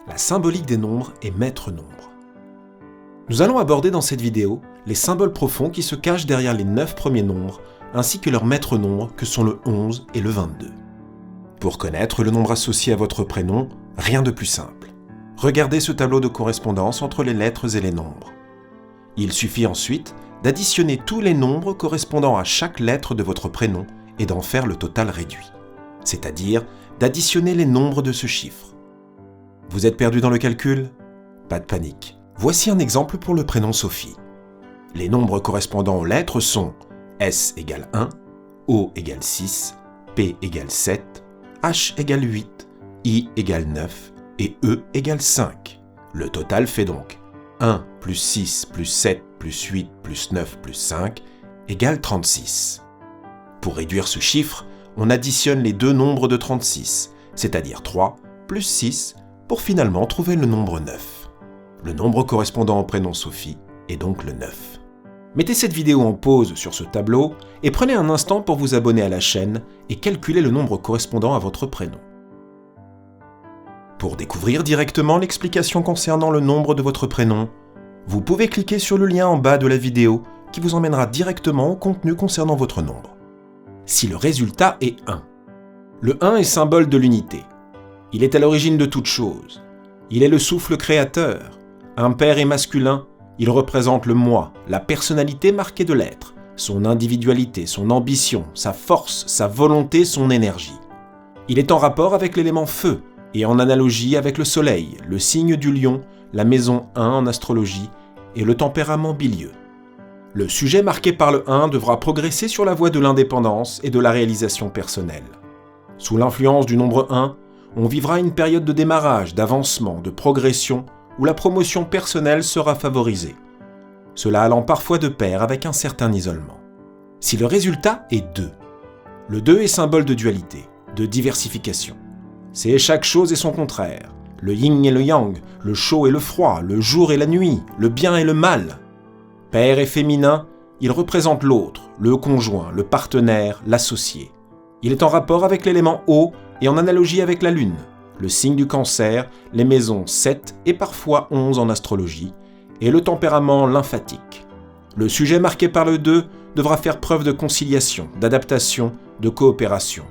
la symbolique des nombres et maître nombre. Nous allons aborder dans cette vidéo les symboles profonds qui se cachent derrière les 9 premiers nombres, ainsi que leurs maîtres nombres que sont le 11 et le 22. Pour connaître le nombre associé à votre prénom, rien de plus simple. Regardez ce tableau de correspondance entre les lettres et les nombres. Il suffit ensuite d'additionner tous les nombres correspondant à chaque lettre de votre prénom et d'en faire le total réduit, c'est-à-dire d'additionner les nombres de ce chiffre. Vous êtes perdu dans le calcul? Pas de panique. Voici un exemple pour le prénom Sophie. Les nombres correspondant aux lettres sont S égale 1, O égale 6, P égale 7, H égale 8, I égale 9 et E égale 5. Le total fait donc 1 plus 6 plus 7 plus 8 plus 9 plus 5 égale 36. Pour réduire ce chiffre, on additionne les deux nombres de 36, c'est-à-dire 3 plus 6, pour finalement trouver le nombre 9. Le nombre correspondant au prénom Sophie est donc le 9. Mettez cette vidéo en pause sur ce tableau et prenez un instant pour vous abonner à la chaîne et calculer le nombre correspondant à votre prénom. Pour découvrir directement l'explication concernant le nombre de votre prénom, vous pouvez cliquer sur le lien en bas de la vidéo qui vous emmènera directement au contenu concernant votre nombre. Si le résultat est 1, le 1 est symbole de l'unité. Il est à l'origine de toute chose. Il est le souffle créateur. Impair et masculin, il représente le moi, la personnalité marquée de l'être, son individualité, son ambition, sa force, sa volonté, son énergie. Il est en rapport avec l'élément feu et en analogie avec le soleil, le signe du lion, la maison 1 en astrologie et le tempérament bilieux. Le sujet marqué par le 1 devra progresser sur la voie de l'indépendance et de la réalisation personnelle. Sous l'influence du nombre 1, on vivra une période de démarrage, d'avancement, de progression, où la promotion personnelle sera favorisée. Cela allant parfois de pair avec un certain isolement. Si le résultat est 2, le 2 est symbole de dualité, de diversification. C'est chaque chose et son contraire, le yin et le yang, le chaud et le froid, le jour et la nuit, le bien et le mal. Père et féminin, il représente l'autre, le conjoint, le partenaire, l'associé. Il est en rapport avec l'élément eau et en analogie avec la lune, le signe du cancer, les maisons 7 et parfois 11 en astrologie, et le tempérament lymphatique. Le sujet marqué par le 2 devra faire preuve de conciliation, d'adaptation, de coopération.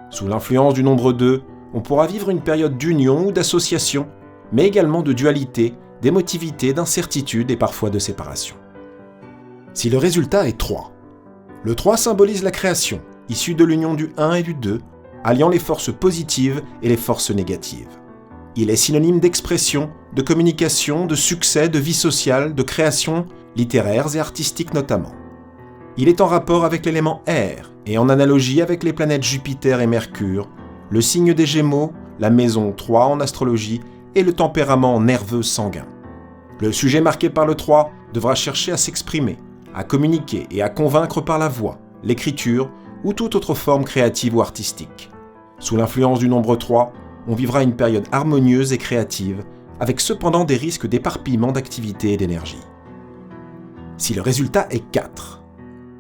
Sous l'influence du nombre 2, on pourra vivre une période d'union ou d'association, mais également de dualité, d'émotivité, d'incertitude et parfois de séparation. Si le résultat est 3, le 3 symbolise la création, issue de l'union du 1 et du 2, alliant les forces positives et les forces négatives. Il est synonyme d'expression, de communication, de succès, de vie sociale, de création, littéraires et artistiques notamment. Il est en rapport avec l'élément air et en analogie avec les planètes Jupiter et Mercure, le signe des Gémeaux, la maison 3 en astrologie et le tempérament nerveux sanguin. Le sujet marqué par le 3 devra chercher à s'exprimer, à communiquer et à convaincre par la voix, l'écriture ou toute autre forme créative ou artistique. Sous l'influence du nombre 3, on vivra une période harmonieuse et créative, avec cependant des risques d'éparpillement d'activité et d'énergie. Si le résultat est 4,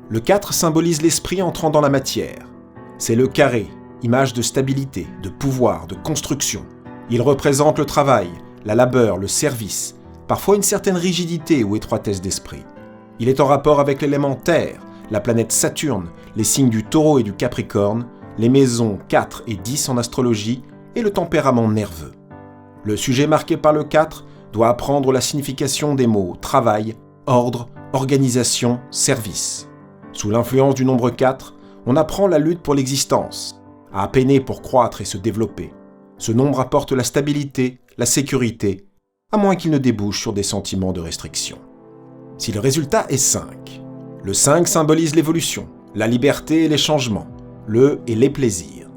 le 4 symbolise l'esprit entrant dans la matière. C'est le carré, image de stabilité, de pouvoir, de construction. Il représente le travail, la labeur, le service, parfois une certaine rigidité ou étroitesse d'esprit. Il est en rapport avec l'élément terre, la planète Saturne, les signes du Taureau et du Capricorne, les maisons 4 et 10 en astrologie et le tempérament nerveux. Le sujet marqué par le 4 doit apprendre la signification des mots travail, ordre, organisation, service. Sous l'influence du nombre 4, on apprend la lutte pour l'existence, à peiner pour croître et se développer. Ce nombre apporte la stabilité, la sécurité, à moins qu'il ne débouche sur des sentiments de restriction. Si le résultat est 5, le 5 symbolise l'évolution, la liberté et les changements, le et les plaisirs.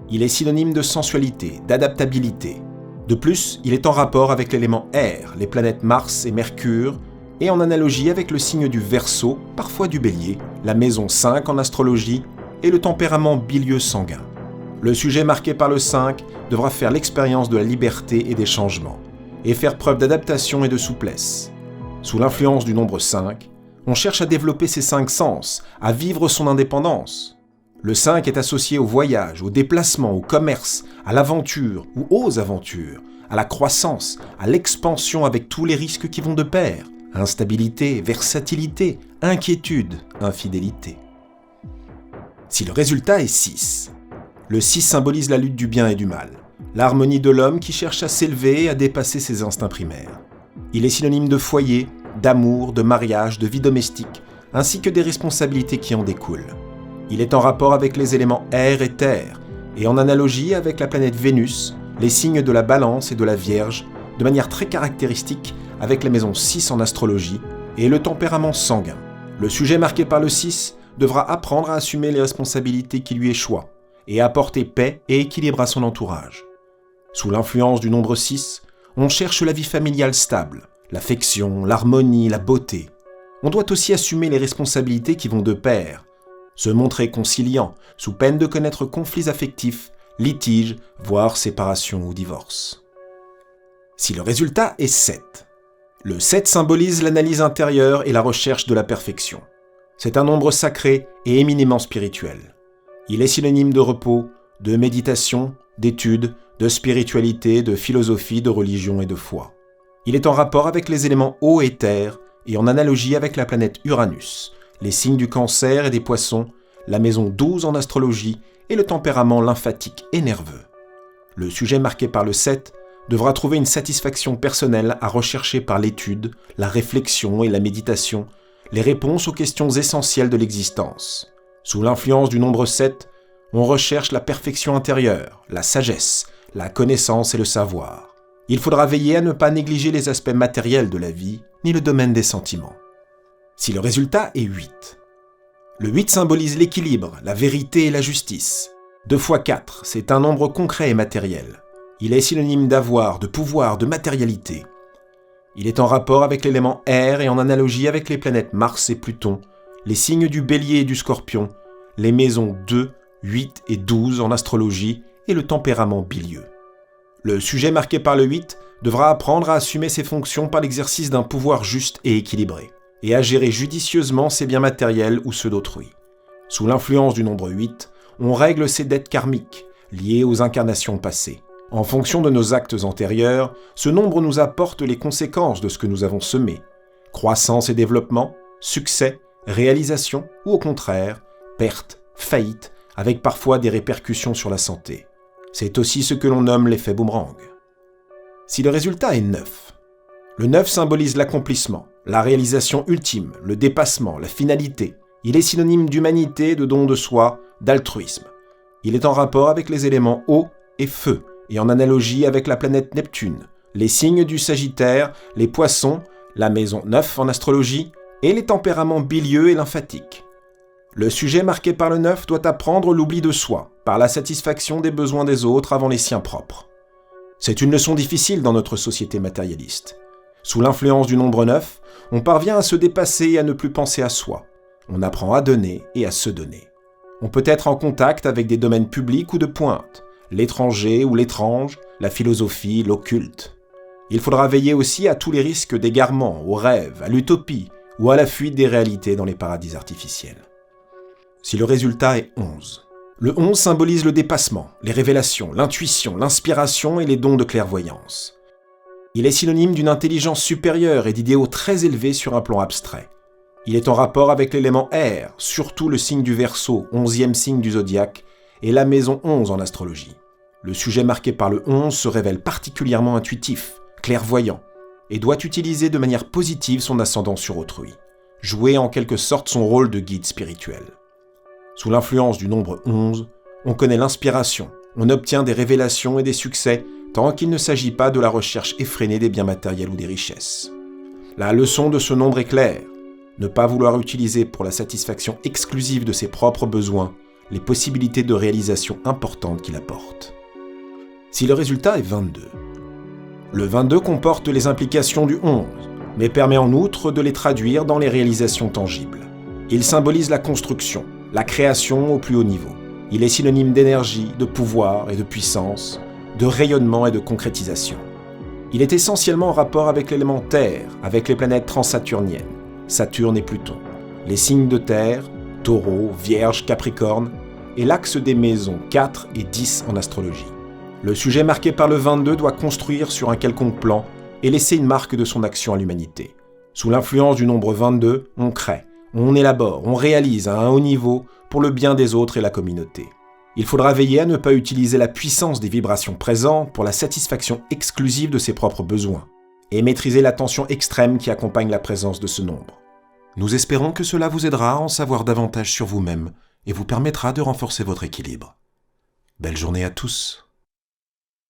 Il est synonyme de sensualité, d'adaptabilité. De plus, il est en rapport avec l'élément air, les planètes Mars et Mercure, et en analogie avec le signe du Verseau, parfois du Bélier, la maison 5 en astrologie, et le tempérament bilieux sanguin. Le sujet marqué par le 5 devra faire l'expérience de la liberté et des changements, et faire preuve d'adaptation et de souplesse. Sous l'influence du nombre 5, on cherche à développer ses 5 sens, à vivre son indépendance. Le 5 est associé au voyage, au déplacement, au commerce, à l'aventure ou aux aventures, à la croissance, à l'expansion avec tous les risques qui vont de pair, instabilité, versatilité, inquiétude, infidélité. Si le résultat est 6, le 6 symbolise la lutte du bien et du mal, l'harmonie de l'homme qui cherche à s'élever et à dépasser ses instincts primaires. Il est synonyme de foyer, d'amour, de mariage, de vie domestique, ainsi que des responsabilités qui en découlent. Il est en rapport avec les éléments air et terre, et en analogie avec la planète Vénus, les signes de la Balance et de la Vierge, de manière très caractéristique avec la maison 6 en astrologie, et le tempérament sanguin. Le sujet marqué par le 6 devra apprendre à assumer les responsabilités qui lui échoient, et apporter paix et équilibre à son entourage. Sous l'influence du nombre 6, on cherche la vie familiale stable, l'affection, l'harmonie, la beauté. On doit aussi assumer les responsabilités qui vont de pair, se montrer conciliant, sous peine de connaître conflits affectifs, litiges, voire séparation ou divorce. Si le résultat est 7, le 7 symbolise l'analyse intérieure et la recherche de la perfection. C'est un nombre sacré et éminemment spirituel. Il est synonyme de repos, de méditation, d'étude, de spiritualité, de philosophie, de religion et de foi. Il est en rapport avec les éléments eau et terre et en analogie avec la planète Uranus, les signes du Cancer et des Poissons, la maison 12 en astrologie et le tempérament lymphatique et nerveux. Le sujet marqué par le 7 devra trouver une satisfaction personnelle à rechercher par l'étude, la réflexion et la méditation, les réponses aux questions essentielles de l'existence. Sous l'influence du nombre 7, on recherche la perfection intérieure, la sagesse, la connaissance et le savoir. Il faudra veiller à ne pas négliger les aspects matériels de la vie, ni le domaine des sentiments. Si le résultat est 8, le 8 symbolise l'équilibre, la vérité et la justice. 2 x 4, c'est un nombre concret et matériel. Il est synonyme d'avoir, de pouvoir, de matérialité. Il est en rapport avec l'élément air et en analogie avec les planètes Mars et Pluton, les signes du Bélier et du Scorpion, les maisons 2, 8 et 12 en astrologie et le tempérament bilieux. Le sujet marqué par le 8 devra apprendre à assumer ses fonctions par l'exercice d'un pouvoir juste et équilibré, et à gérer judicieusement ses biens matériels ou ceux d'autrui. Sous l'influence du nombre 8, on règle ses dettes karmiques, liées aux incarnations passées. En fonction de nos actes antérieurs, ce nombre nous apporte les conséquences de ce que nous avons semé. Croissance et développement, succès, réalisation ou au contraire, perte, faillite, avec parfois des répercussions sur la santé. C'est aussi ce que l'on nomme l'effet boomerang. Si le résultat est 9, le 9 symbolise l'accomplissement, la réalisation ultime, le dépassement, la finalité. Il est synonyme d'humanité, de don de soi, d'altruisme. Il est en rapport avec les éléments eau et feu, et en analogie avec la planète Neptune, les signes du Sagittaire, les Poissons, la maison 9 en astrologie, et les tempéraments bilieux et lymphatiques. Le sujet marqué par le 9 doit apprendre l'oubli de soi, par la satisfaction des besoins des autres avant les siens propres. C'est une leçon difficile dans notre société matérialiste. Sous l'influence du nombre 9, on parvient à se dépasser et à ne plus penser à soi. On apprend à donner et à se donner. On peut être en contact avec des domaines publics ou de pointe, l'étranger ou l'étrange, la philosophie, l'occulte. Il faudra veiller aussi à tous les risques d'égarement, aux rêves, à l'utopie ou à la fuite des réalités dans les paradis artificiels. Si le résultat est 11, le 11 symbolise le dépassement, les révélations, l'intuition, l'inspiration et les dons de clairvoyance. Il est synonyme d'une intelligence supérieure et d'idéaux très élevés sur un plan abstrait. Il est en rapport avec l'élément air, surtout le signe du Verseau, 11e signe du zodiaque, et la maison 11 en astrologie. Le sujet marqué par le 11 se révèle particulièrement intuitif, clairvoyant, et doit utiliser de manière positive son ascendant sur autrui, jouer en quelque sorte son rôle de guide spirituel. Sous l'influence du nombre 11, on connaît l'inspiration, on obtient des révélations et des succès tant qu'il ne s'agit pas de la recherche effrénée des biens matériels ou des richesses. La leçon de ce nombre est claire, ne pas vouloir utiliser pour la satisfaction exclusive de ses propres besoins les possibilités de réalisation importantes qu'il apporte. Si le résultat est 22, le 22 comporte les implications du 11, mais permet en outre de les traduire dans les réalisations tangibles. Il symbolise la construction, la création au plus haut niveau. Il est synonyme d'énergie, de pouvoir et de puissance, de rayonnement et de concrétisation. Il est essentiellement en rapport avec l'élément Terre, avec les planètes transsaturniennes, Saturne et Pluton, les signes de Terre, Taureau, Vierge, Capricorne, et l'axe des maisons 4 et 10 en astrologie. Le sujet marqué par le 22 doit construire sur un quelconque plan et laisser une marque de son action à l'humanité. Sous l'influence du nombre 22, on crée, on élabore, on réalise à un haut niveau pour le bien des autres et la communauté. Il faudra veiller à ne pas utiliser la puissance des vibrations présentes pour la satisfaction exclusive de ses propres besoins, et maîtriser la tension extrême qui accompagne la présence de ce nombre. Nous espérons que cela vous aidera à en savoir davantage sur vous-même et vous permettra de renforcer votre équilibre. Belle journée à tous!